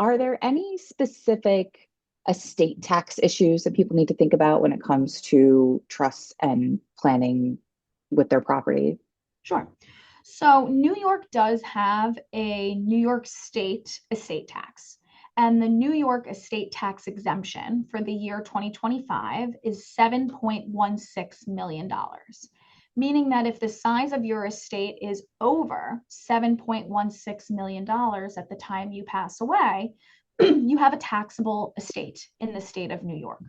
are there any specific estate tax issues that people need to think about when it comes to trusts and planning with their property? Sure. So New York does have a New York State estate tax. And the New York estate tax exemption for the year 2025 is $7.16 million, meaning that if the size of your estate is over $7.16 million at the time you pass away, you have a taxable estate in the state of New York.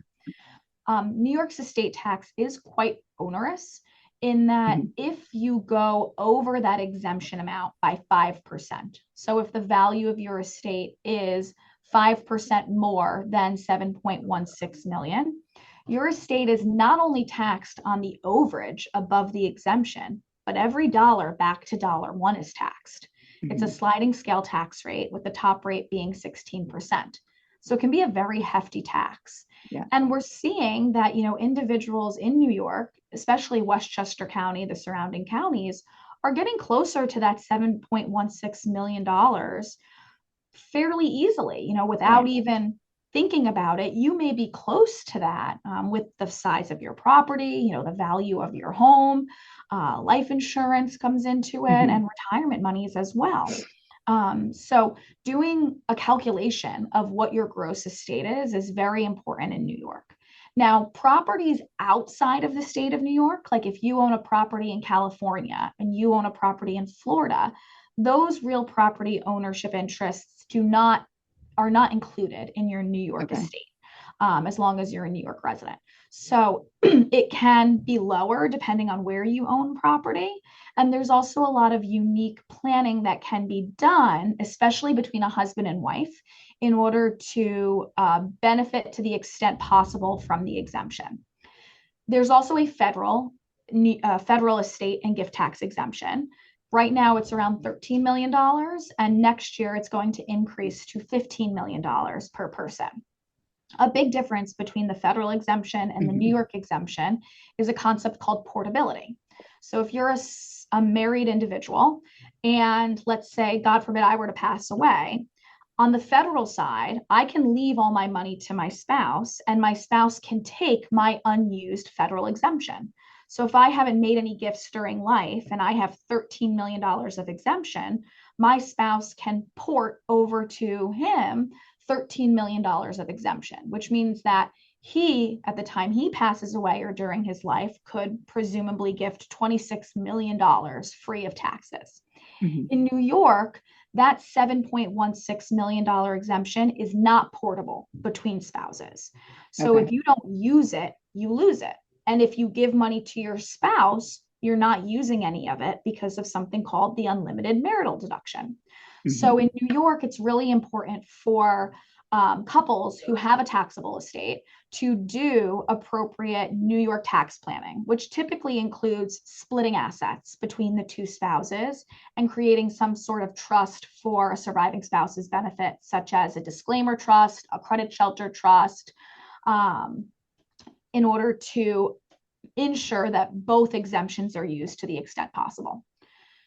New York's estate tax is quite onerous in that Mhm. if you go over that exemption amount by 5%, so if the value of your estate is 5% more than 7.16 million, your estate is not only taxed on the overage above the exemption, but every dollar back to dollar one is taxed. It's a Mhm. sliding scale tax rate with the top rate being 16%. So it can be a very hefty tax. Yeah. And we're seeing that, individuals in New York, especially Westchester County, the surrounding counties, are getting closer to that $7.16 million fairly easily, without Right. even thinking about it. You may be close to that with the size of your property, the value of your home, life insurance comes into it, Mhm. and retirement monies as well. So doing a calculation of what your gross estate is very important in New York. Now, properties outside of the state of New York, like if you own a property in California and you own a property in Florida, those real property ownership interests are not included in your New York Okay. estate, as long as you're a New York resident. So it can be lower depending on where you own property. And there's also a lot of unique planning that can be done, especially between a husband and wife, in order to benefit to the extent possible from the exemption. There's also a federal estate and gift tax exemption. Right now, it's around $13 million, and next year it's going to increase to $15 million per person. A big difference between the federal exemption and the New Mhm. York exemption is a concept called portability. So if you're a married individual, and let's say, God forbid, I were to pass away, on the federal side, I can leave all my money to my spouse, and my spouse can take my unused federal exemption. So if I haven't made any gifts during life and I have $13 million of exemption, my spouse can port over to him $13 million of exemption, which means that he, at the time he passes away or during his life, could presumably gift $26 million free of taxes. Mhm. In New York, that $7.16 million exemption is not portable between spouses. So Okay. if you don't use it, you lose it. And if you give money to your spouse, you're not using any of it because of something called the unlimited marital deduction. So Mhm. in New York, it's really important for couples who have a taxable estate to do appropriate New York tax planning, which typically includes splitting assets between the two spouses and creating some sort of trust for a surviving spouse's benefit, such as a disclaimer trust, a credit shelter trust, um, in order to ensure that both exemptions are used to the extent possible.